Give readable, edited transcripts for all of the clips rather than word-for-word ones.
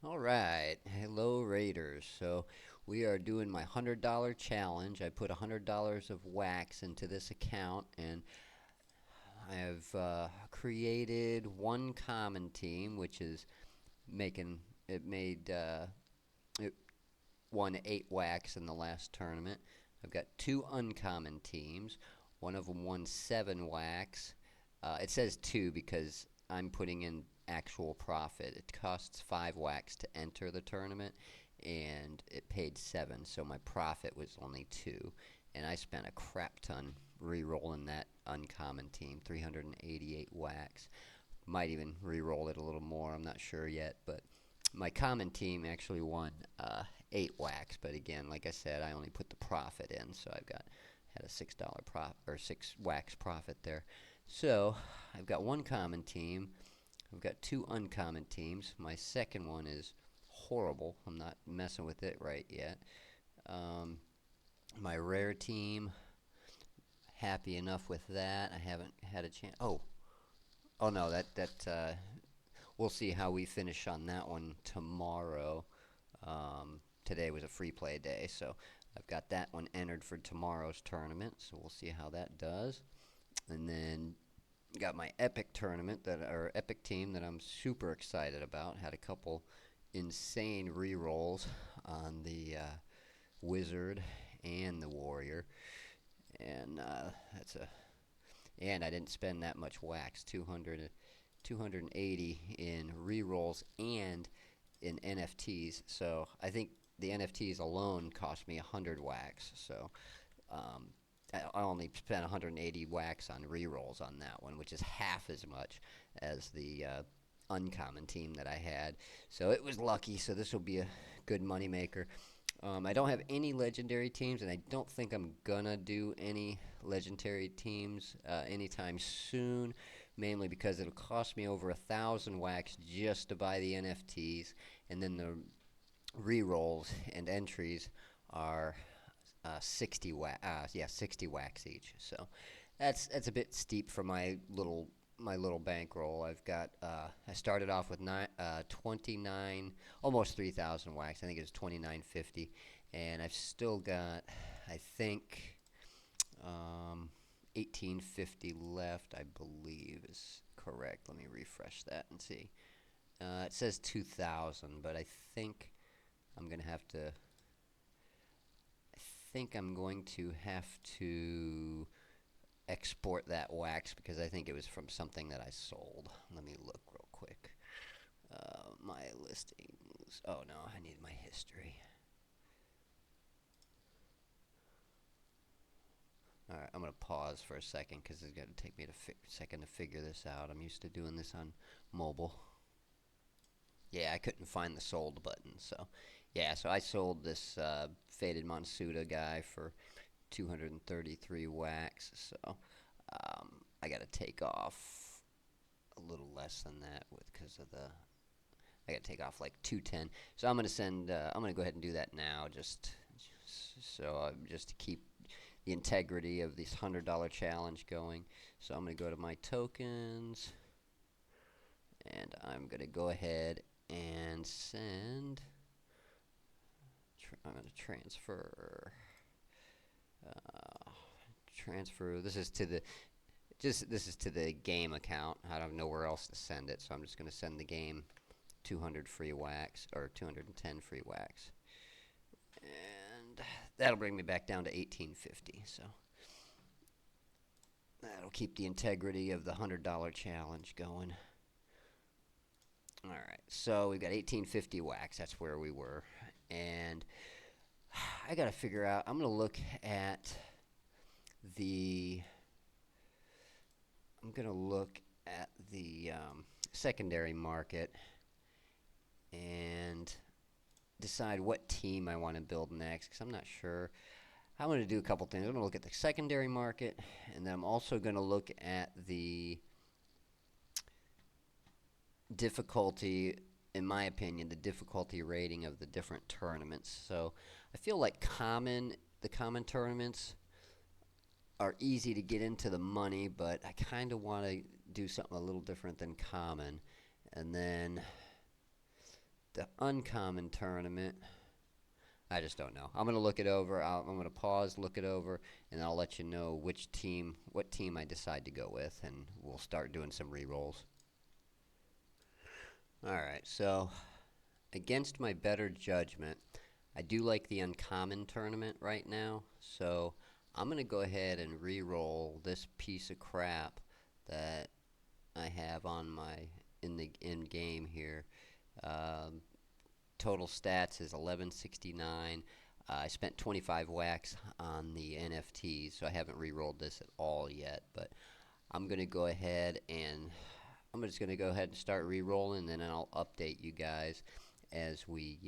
All right, hello Raiders. So we are doing my $100 challenge. I put $100 of wax into this account, and I have created one common team, which is making it made it won 8 wax in the last tournament. I've got two uncommon teams. One of them won 7 wax. It says two because I'm putting in actual profit. It costs 5 wax to enter the tournament, and it paid 7, so my profit was only 2. And I spent a crap ton re-rolling that uncommon team, 388 wax. Might even re-roll it a little more. I'm not sure yet, but my common team actually won 8 wax. But again, like I said, I only put the profit in, so I've got had a $6 profit or 6 wax profit there. So I've got one common team. I've got two uncommon teams. My second one is horrible. I'm not messing with it right yet. Um, my rare team, happy enough with that. I haven't had a chance. Oh no, that we'll see how we finish on that one tomorrow. Today was a free play day, so I've got that one entered for tomorrow's tournament. So we'll see how that does. And then got my epic tournament that or epic team that I'm super excited about. Had a couple insane re-rolls on the wizard and the warrior, and that's a and I didn't spend that much wax 280 in re-rolls and in NFTs. So I think the NFTs alone cost me 100 wax. So um, I only spent 180 wax on rerolls on that one, which is half as much as the uncommon team that I had. So it was lucky. So this will be a good moneymaker. I don't have any legendary teams, and I don't think I'm gonna do any legendary teams anytime soon. Mainly because it'll cost me over 1,000 wax just to buy the NFTs, and then the re-rolls and entries are 60 wax. Yeah, 60 wax each. So that's a bit steep for my little bankroll. I started off with 29, almost 3,000 wax. I think it's 2950, and I've still got, I think, 1850 left. I believe is correct. Let me refresh that and see. It says 2,000, but think I'm gonna have to. I think I'm going to have to export that wax because I think it was from something that I sold. Let me look real quick. My listings. Oh no, I need my history. All right, I'm gonna pause for a second because it's gonna take me a second to figure this out. I'm used to doing this on mobile. Yeah, I couldn't find the sold button, so yeah, so I sold this faded Monsuda guy for 233 wax. So I got to take off a little less than that with because of the I got to take off like 210. So I'm gonna send. I'm gonna go ahead and do that now, just to keep the integrity of this $100 challenge going. So I'm gonna go to my tokens, and I'm gonna go ahead and send. I'm gonna uh, transfer. This is to the game account. I don't know where else to send it, so I'm just gonna send the game 200 free wax or 210 free wax, and that'll bring me back down to 1850. So that'll keep the integrity of the $100 challenge going. All right, so we've got 1850 wax. That's where we were, and I gotta figure out. I'm gonna look at the. I'm gonna look at the secondary market and decide what team I want to build next because I'm not sure. I'm going to do a couple things. I'm going to look at the secondary market, and then I'm also going to look at the difficulty, in my opinion, the difficulty rating of the different tournaments. So I feel like the common tournaments are easy to get into the money, but I kind of want to do something a little different than common. And then the uncommon tournament, I just don't know. I'm gonna look it over. I'm gonna pause, look it over, and I'll let you know what team I decide to go with, and we'll start doing some re-rolls. All right. So against my better judgment, I do like the uncommon tournament right now. So I'm gonna go ahead and re-roll this piece of crap that I have on my in the in game here. Um, Total stats is 1169. I spent 25 wax on the NFTs, so I haven't re-rolled this at all yet. But I'm gonna go ahead and I'm just gonna go ahead and start re-rolling, and then I'll update you guys as we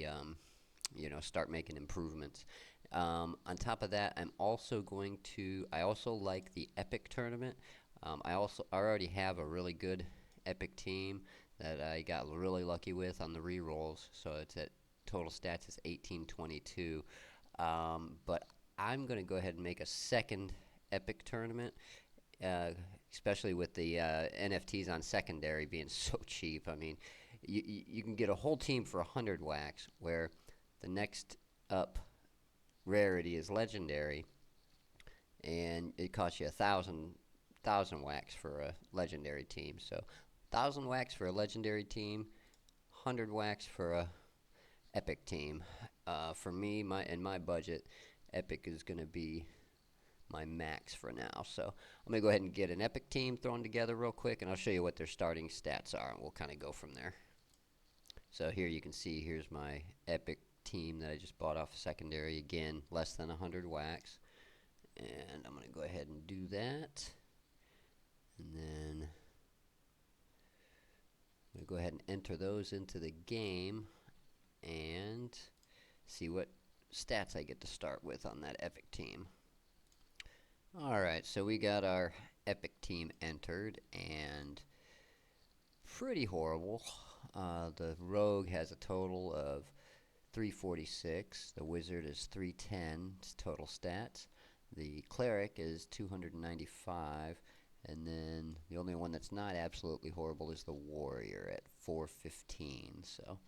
start making improvements. On top of that, I also like the Epic tournament. I already have a really good Epic team that I got really lucky with on the re-rolls. So it's at total stats is 1822. But I'm going to go ahead and make a second Epic tournament, uh, especially with the NFTs on secondary being so cheap. I mean, you can get a whole team for 100 wax, where the next up rarity is legendary, and it costs you 1,000 wax for a legendary team. So 1,000 wax for a legendary team, 100 wax for a epic team. For me, my budget, epic is going to be my max for now. So I'm going to go ahead and get an epic team thrown together real quick, and I'll show you what their starting stats are, and we'll kind of go from there. So here you can see, here's my epic team that I just bought off secondary. Again, less than 100 wax. And I'm going to go ahead and do that. And then I'm going to go ahead and enter those into the game and see what stats I get to start with on that epic team. Alright, so we got our epic team entered, and pretty horrible. The rogue has a total of 346. The wizard is 310 total stats. The cleric is 295. And then the only one that's not absolutely horrible is the warrior at 415. So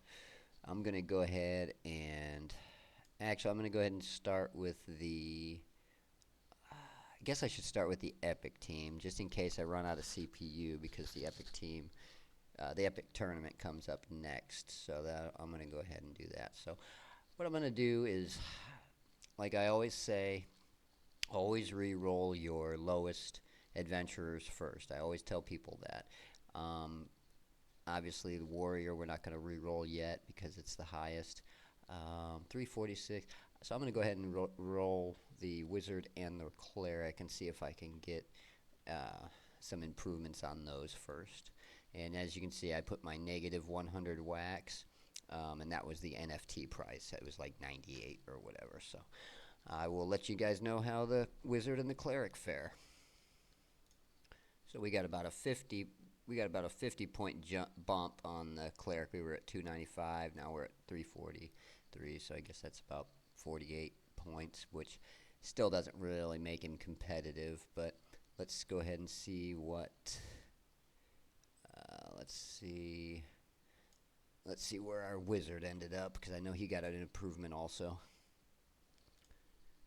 I'm going to go ahead and I'm going to go ahead and start with I guess I should start with the epic team, just in case I run out of CPU, because the epic tournament comes up next. So that I'm going to go ahead and do that. So what I'm going to do is, like I always say, always re-roll your lowest adventurers first. I always tell people that. Obviously, the warrior we're not going to re-roll yet because it's the highest. 346. So I'm going to go ahead and roll the wizard and the cleric and see if I can get some improvements on those first. And as you can see, I put my negative 100 wax, and that was the NFT price. It was like 98 or whatever. So I will let you guys know how the wizard and the cleric fare. So we got about a 50 point bump on the cleric. We were at 295. Now we're at 343. So I guess that's about 48 points, which still doesn't really make him competitive. But let's go ahead and see what. Let's see where our wizard ended up, because I know he got an improvement also.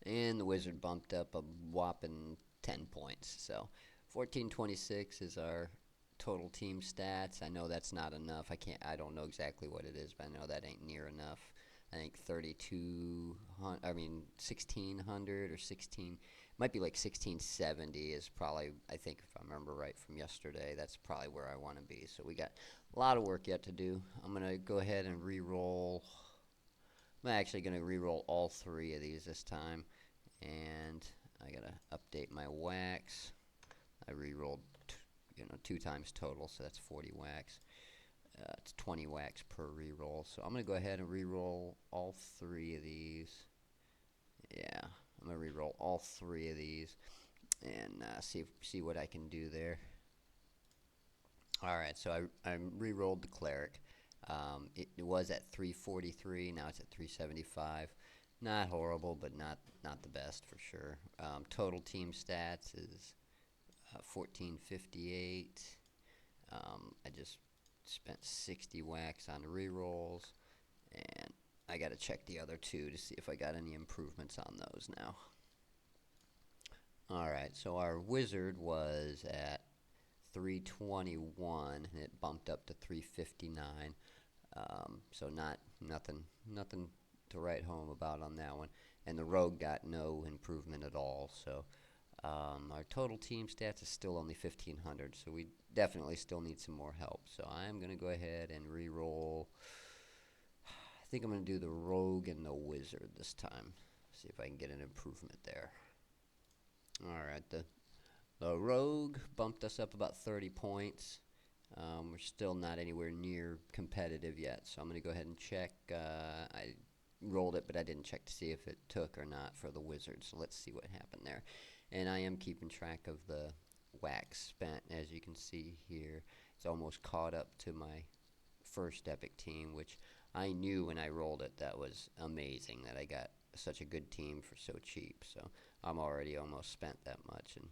And the wizard bumped up a whopping 10 points. So 1426 is our total team stats. I know that's not enough. I don't know exactly what it is, but I know that ain't near enough. I think 1600 or 16, might be like 1670 is probably, I think if I remember right from yesterday, that's probably where I want to be. So we got a lot of work yet to do. I'm going to go ahead and re-roll. I'm actually going to re-roll all three of these this time. And I got to update my wax. I re-rolled 2 times total, so that's 40 wax. It's 20 wax per re-roll. So I'm going to go ahead and re-roll all three of these. Yeah, I'm going to re-roll all three of these and see what I can do there. Alright, so I re-rolled the cleric. It was at 343, now it's at 375. Not horrible, but not the best for sure. Total team stats is 1458. I just spent 60 wax on re-rolls, And I got to check the other two to see if I got any improvements on those now. Alright, so our wizard was at 321 and it bumped up to 359. So nothing to write home about on that one. And the rogue got no improvement at all. So our total team stats is still only 1500. So we definitely still need some more help. So I'm going to go ahead and re-roll. I think I'm going to do the rogue and the wizard this time. See if I can get an improvement there. Alright, the rogue bumped us up about 30 points. We're still not anywhere near competitive yet, so I'm going to go ahead and check. I rolled it, but I didn't check to see if it took or not for the wizard, so let's see what happened there. And I am keeping track of the wax spent, as you can see here. It's almost caught up to my first epic team, which I knew when I rolled it that was amazing that I got such a good team for so cheap. So I'm already almost spent that much, and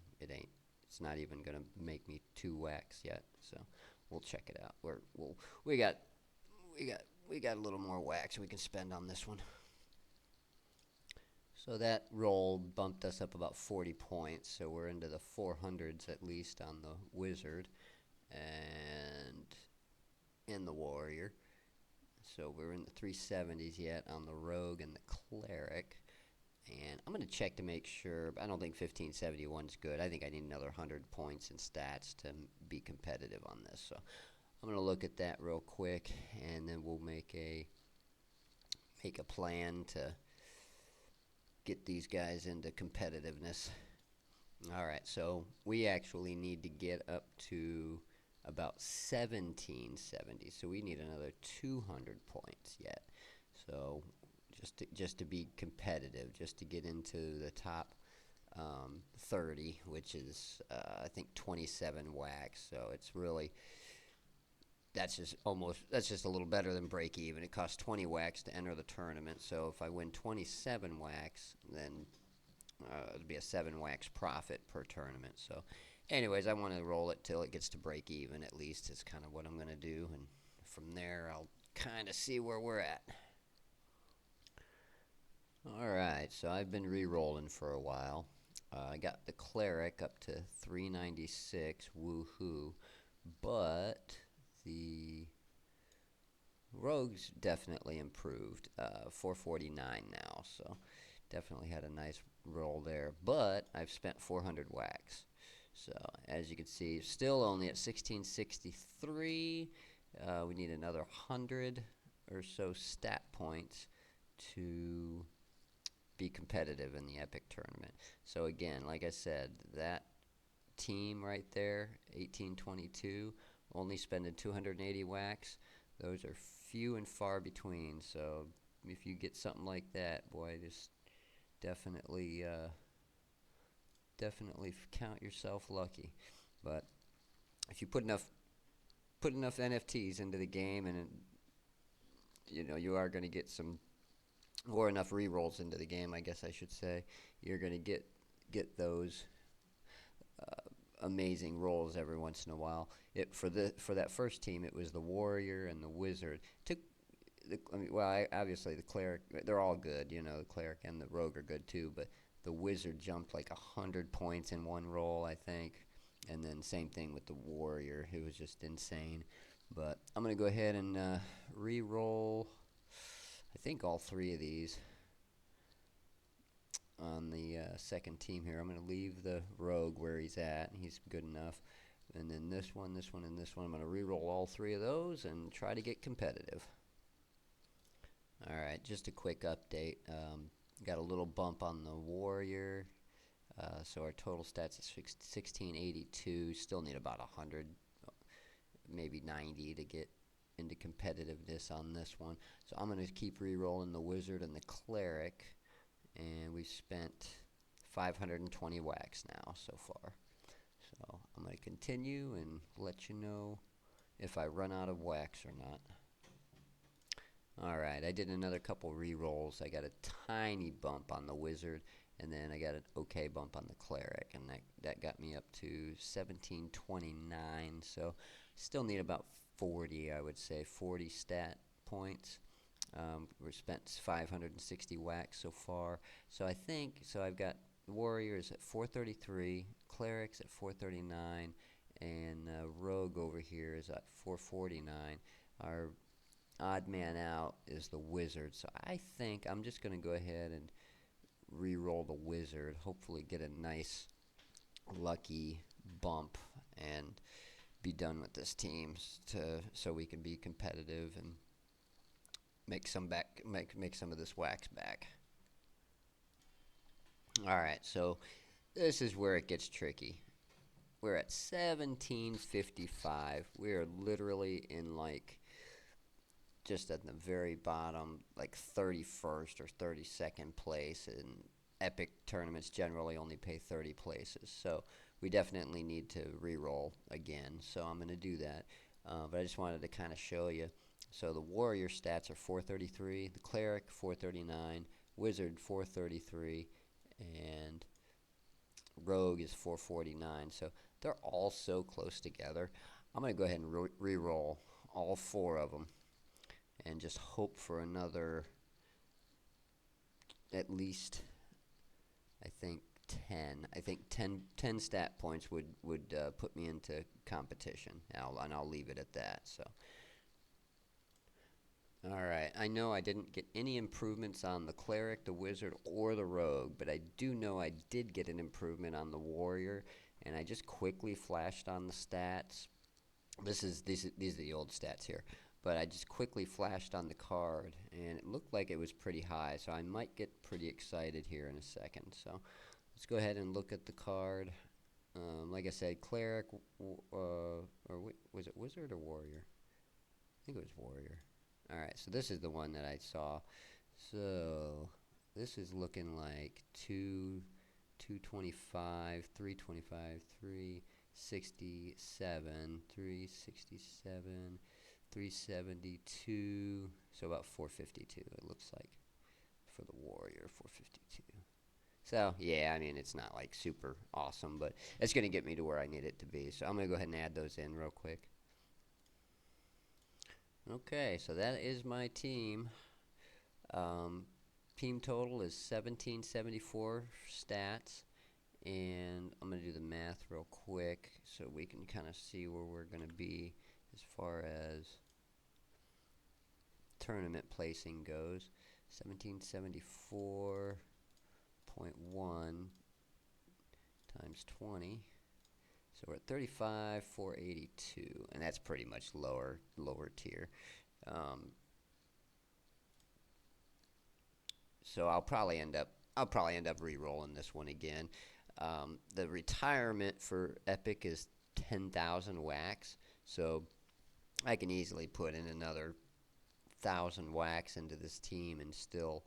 it's not even gonna make me 2 wax yet. So we'll check it out. We got a little more wax we can spend on this one. So that roll bumped us up about 40 points. So we're into the 400s at least on the wizard and in the warrior. So we're in the 370s yet on the rogue and the cleric. And I'm going to check to make sure. I don't think 1571 is good. I think I need another 100 points in stats to be competitive on this. So I'm going to look at that real quick, and then we'll make a plan to get these guys into competitiveness. All right, so we actually need to get up to about 1770. So we need another 200 points yet. So just to be competitive, just to get into the top 30, which is I think 27 wax. So it's really that's just a little better than break even. It costs 20 wax to enter the tournament. So if I win 27 wax, then it'd be a 7 wax profit per tournament. So anyways, I want to roll it till it gets to break even at least. Is kind of what I'm going to do, and from there I'll kind of see where we're at. Alright, so I've been re-rolling for a while. I got the cleric up to 396, woohoo, but the rogue's definitely improved, 449 now, so definitely had a nice roll there, but I've spent 400 wax. So as you can see, still only at 1663. We need another 100 or so stat points to be competitive in the epic tournament. So again, like I said, that team right there, 1822, only spending 280 wax. Those are few and far between. So if you get something like that, boy, just definitely count yourself lucky. But if you put enough NFTs into the game, and you are going to get some, or enough re-rolls into the game, I guess I should say, you're going to get those amazing rolls every once in a while. For that first team, it was the warrior and the wizard. Obviously the cleric, they're all good. The cleric and the rogue are good too, but the wizard jumped like 100 points in one roll, I think, and then same thing with the warrior. It was just insane. But I'm going to go ahead and re-roll, I think, all 3 of these on the second team here. I'm going to leave the rogue where he's at. He's good enough. And then this one, and this one. I'm going to re-roll all 3 of those and try to get competitive. Alright, just a quick update. Got a little bump on the warrior. So our total stats is 1682. Still need about 100, maybe 90 to get into competitiveness on this one. So I'm going to keep re-rolling the wizard and the cleric. And we've spent 520 wax now so far. So I'm going to continue and let you know if I run out of wax or not. Alright, I did another couple re-rolls. I got a tiny bump on the wizard, and then I got an okay bump on the cleric, and that got me up to 1729. So still need about 40, I would say, 40 stat points. We've spent 560 wax so far. So I think, so I've got warriors at 433, clerics at 439, and rogue over here is at 449. Our odd man out is the wizard. So I think I'm just going to go ahead and re-roll the wizard. Hopefully get a nice lucky bump and be done with this team so we can be competitive and make some of this wax back. All right, so this is where it gets tricky. We're at 1755. We are literally in like just at the very bottom, like 31st or 32nd place, and epic tournaments generally only pay 30 places. So we definitely need to re-roll again. So I'm going to do that. But I just wanted to kind of show you. So the warrior stats are 433, the cleric 439, wizard 433, and rogue is 449. So they're all so close together. I'm going to go ahead and re-roll all four of them and just hope for another, at least, I think 10. I think 10 stat points would put me into competition, and I'll leave it at that. So, all right. I know I didn't get any improvements on the cleric, the wizard, or the rogue, but I do know I did get an improvement on the warrior, and I just quickly flashed on the stats. These are the old stats here, but I just quickly flashed on the card, and it looked like it was pretty high, so I might get pretty excited here in a second. So let's go ahead and look at the card. Like I said, cleric, was it wizard or warrior? I think it was warrior. All right, so this is the one that I saw. So this is looking like 225, 325, 367, 367, 372. So about 452, it looks like, for the warrior, 452. So, yeah, I mean, it's not like super awesome, but it's going to get me to where I need it to be. So I'm going to go ahead and add those in real quick. Okay, so that is my team. Team total is 1774 stats, and I'm going to do the math real quick so we can kind of see where we're going to be as far as tournament placing goes. 1774.1 times 20. So we're at 35,482, and that's pretty much lower tier. So I'll probably end up re-rolling this one again. The retirement for Epic is 10,000 wax, so I can easily put in another 1,000 wax into this team and still,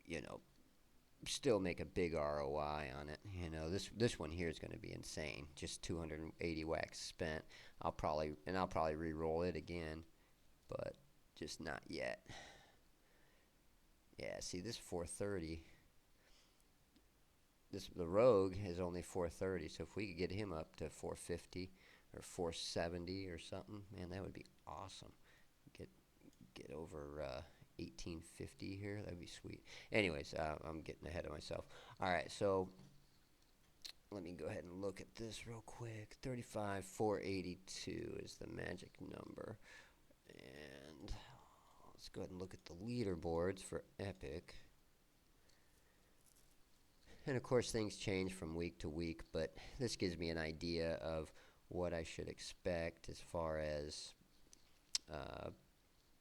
you know, still make a big ROI on it. You know, this one here is going to be insane. Just 280 wax spent. I'll probably re-roll it again, but just not yet. Yeah, see this 430. The rogue is only 430, so if we could get him up to 450 or 470 or something, man, that would be awesome. Get over 1850 here. That'd be sweet. Anyways, I'm getting ahead of myself. All right, so let me go ahead and look at this real quick. 35,482 is the magic number. And let's go ahead and look at the leaderboards for Epic. And of course, things change from week to week, but this gives me an idea of what I should expect as far as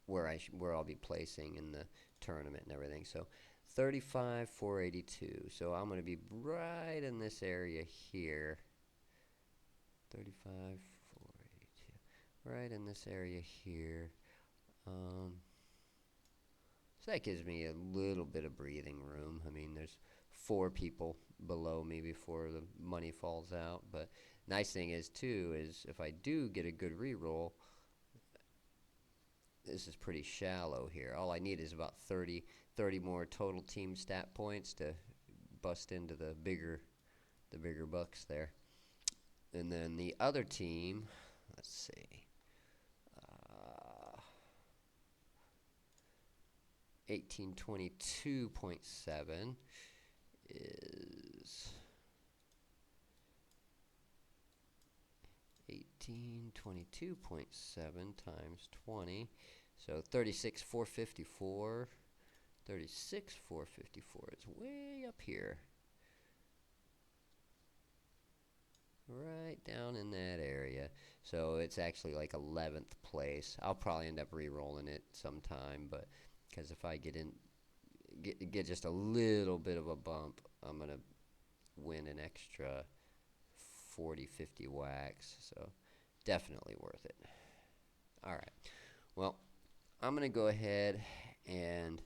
where I'll be placing in the tournament and everything. So 35,482. So I'm going to be right in this area here. 35,482. Right in this area here. So that gives me a little bit of breathing room. I mean, there's 4 people below me before the money falls out. But nice thing is, too, is if I do get a good reroll, this is pretty shallow here. All I need is about 30 more total team stat points to bust into the bigger bucks there. And then the other team, let's see. 1822.7 is 1822.7 times 20. So 36,454. 36,454 is way up here. Right down in that area. So it's actually like 11th place. I'll probably end up re-rolling it sometime, but because if I get just a little bit of a bump, I'm gonna win an extra 40, 50 wax. So definitely worth it. All right. Well, I'm gonna go ahead and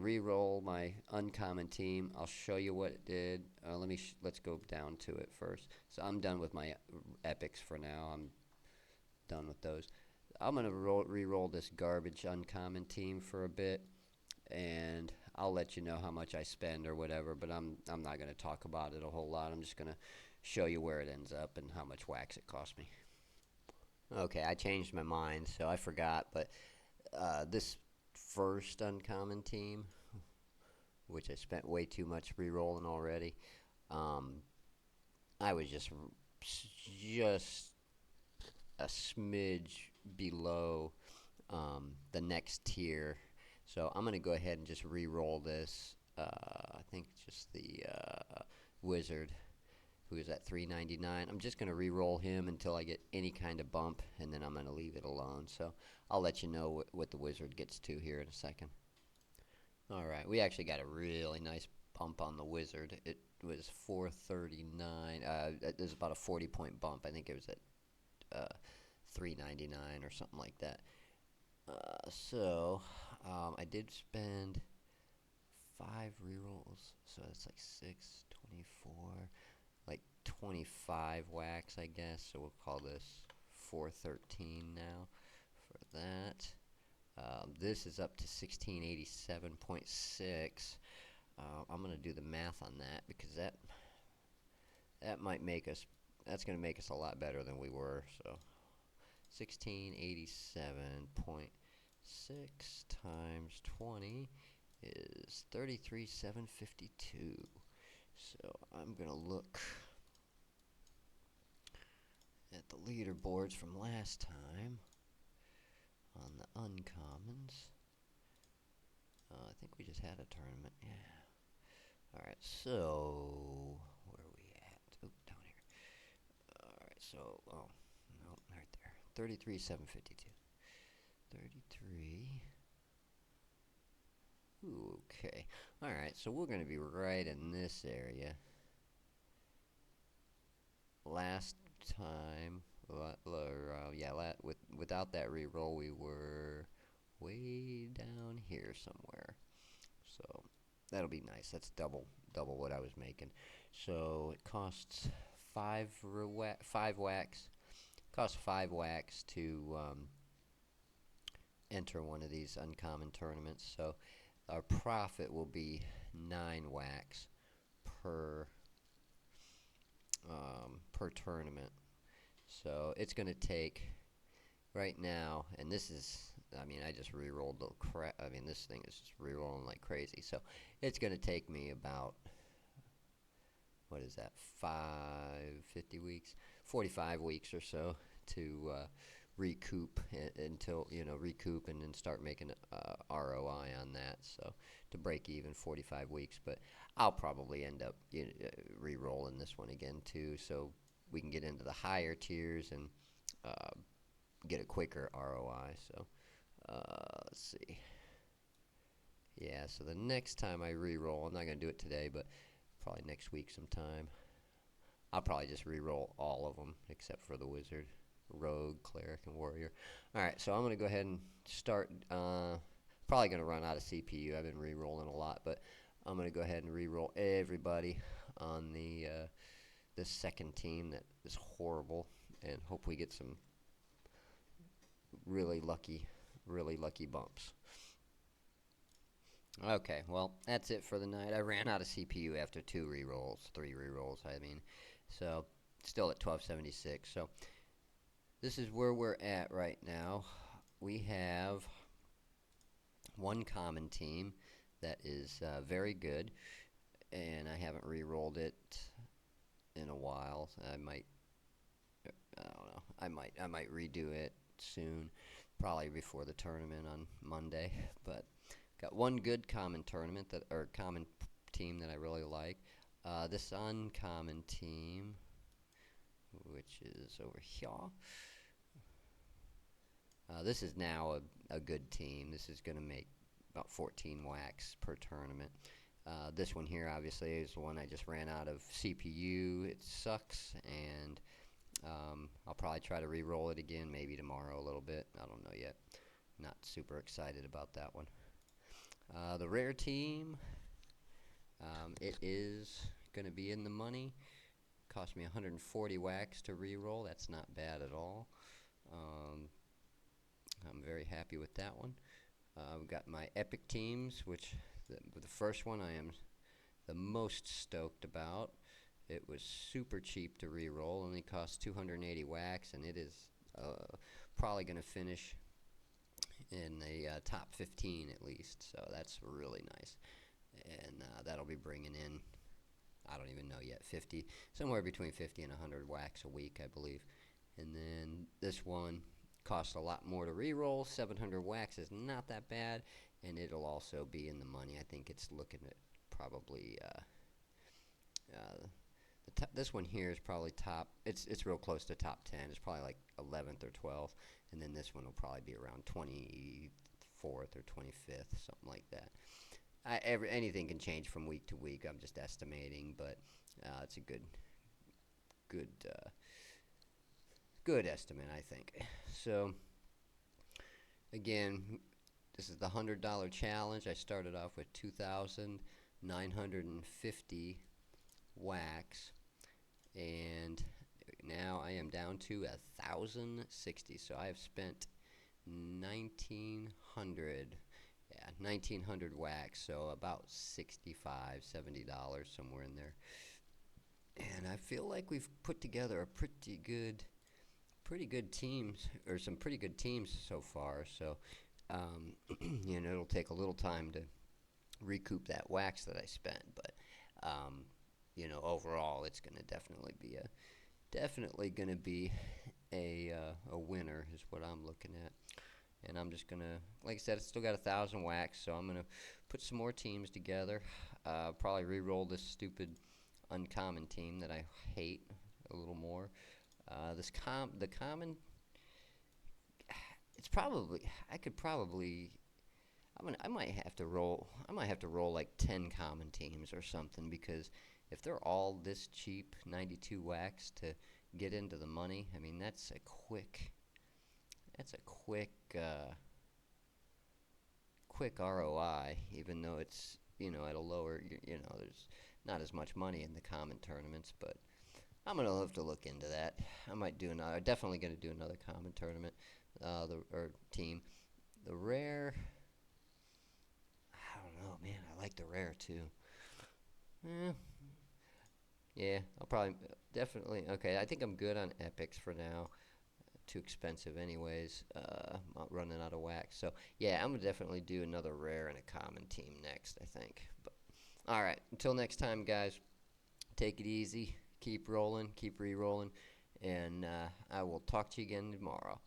re-roll my uncommon team. I'll show you what it did. Let's go down to it first. So I'm done with my epics for now. I'm done with those. I'm gonna re-roll this garbage uncommon team for a bit, and I'll let you know how much I spend or whatever. But I'm not gonna talk about it a whole lot. I'm just gonna show you where it ends up and how much wax it cost me. Okay, I changed my mind, so I forgot. But this first uncommon team, which I spent way too much re-rolling already, um, I was just a smidge below the next tier. So I'm gonna go ahead and just re-roll this. I think just the wizard who is at 399. I'm just gonna re-roll him until I get any kind of bump, and then I'm gonna leave it alone. So I'll let you know what the wizard gets to here in a second. All right, we actually got a really nice bump on the wizard. It was 439. It was about a 40-point bump. I think it was at 399 or something like that. I did spend 5 rerolls, so that's like 6, 24, like 25 wax, I guess. So we'll call this 413 now for that. This is up to 1687.6. I'm gonna do the math on that because that might make us. That's gonna make us a lot better than we were. So 1687.6 times 20 is 33,752. So I'm gonna look at the leaderboards from last time on the uncommons. I think we just had a tournament. Yeah. All right. So where are we at? Oh, down here. All right. So no, right there. 33,752. 33. Ooh, okay. All right. So we're gonna be right in this area. Last time, without that reroll, we were way down here somewhere. So that'll be nice. That's double what I was making. So it costs five wax. Costs 5 wax to enter one of these uncommon tournaments. So our profit will be 9 wax per per tournament. So it's going to take right now, and this is, I mean, I just re-rolled the crap. I mean, this thing is just re-rolling like crazy. So it's going to take me about, what is that, 50 weeks, 45 weeks or so to recoup recoup and then start making ROI on that. So to break even 45 weeks, but I'll probably end up re-rolling this one again too, so we can get into the higher tiers and get a quicker ROI. So let's see. Yeah, so the next time I re-roll, I'm not going to do it today, but probably next week sometime, I'll probably just re-roll all of them except for the wizard, rogue, cleric, and warrior. All right, so I'm going to go ahead and start. Probably going to run out of CPU. I've been re-rolling a lot, but I'm going to go ahead and re-roll everybody on the second team that is horrible, and hope we get some really lucky bumps. Okay, well, that's it for the night. I ran out of CPU after 3 rerolls, I mean. So, still at 1276. So, this is where we're at right now. We have one common team that is very good, and I haven't re-rolled it in a while. I don't know. I might redo it soon, probably before the tournament on Monday. But got one good common tournament that or common team that I really like. This uncommon team, which is over here. This is now a good team. This is going to make about 14 wax per tournament. This one here, obviously, is the one I just ran out of CPU. It sucks, and I'll probably try to re-roll it again, maybe tomorrow a little bit. I don't know yet. Not super excited about that one. The rare team, it is going to be in the money. Cost me 140 wax to re-roll. That's not bad at all. I'm very happy with that one. We've got my epic teams, which the first one I am the most stoked about. It was super cheap to re-roll, only cost 280 wax, and it is probably going to finish in the top 15 at least, so that's really nice. And that'll be bringing in, I don't even know yet, 50, somewhere between 50 and 100 wax a week, I believe. And then this one costs a lot more to re-roll. 700 wax is not that bad, and it'll also be in the money. I think it's looking at probably this one here is probably top. It's real close to top 10. It's probably like 11th or 12th, and then this one will probably be around 24th or 25th, something like that. Anything can change from week to week. I'm just estimating, but it's a good estimate, I think. So again, this is the $100 challenge. I started off with 2,950 wax, and now I am down to 1,060. So I have spent 1,900. Yeah, 1,900 wax, so about $65, $70, somewhere in there. And I feel like we've put together a pretty good teams, or some pretty good teams so far. So, it'll take a little time to recoup that wax that I spent, but overall, it's going to definitely be a winner, is what I'm looking at. And I'm just going to, like I said, it's still got 1,000 wax, so I'm going to put some more teams together. Probably re-roll this stupid uncommon team that I hate a little more. The common, it's probably, I might have to roll like 10 common teams or something, because if they're all this cheap, 92 wax to get into the money, I mean, that's a quick ROI, even though it's, at a lower, there's not as much money in the common tournaments, but I'm going to have to look into that. I'm definitely going to do another common tournament, or team. The rare, I don't know, man, I like the rare too. Yeah, I'll probably, definitely, okay, I think I'm good on epics for now. Too expensive anyways. I'm running out of wax. So yeah, I'm gonna definitely do another rare and a common team next, I think. But all right, until next time, guys, take it easy, keep rolling, keep re-rolling, and I will talk to you again tomorrow.